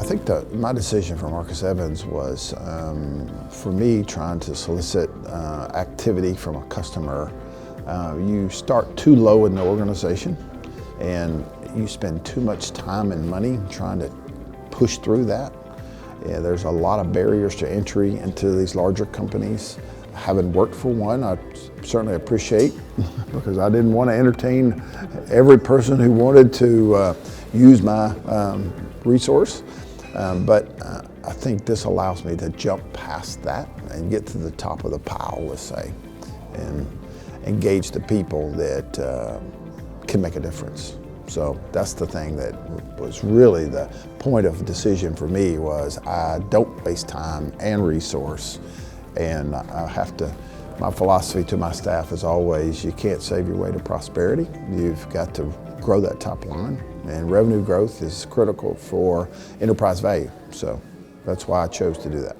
think my decision for Marcus Evans was, for me, trying to solicit activity from a customer. You start too low in the organization and you spend too much time and money trying to push through that. Yeah, there's a lot of barriers to entry into these larger companies. Having worked for one, I certainly appreciate because I didn't want to entertain every person who wanted to use my resource. But I think this allows me to jump past that and get to the top of the pile, let's say, and engage the people that can make a difference. So that's the thing that was really the point of decision for me, was I don't waste time and resource. And my philosophy to my staff is always, you can't save your way to prosperity. You've got to grow that top line, and revenue growth is critical for enterprise value. So that's why I chose to do that.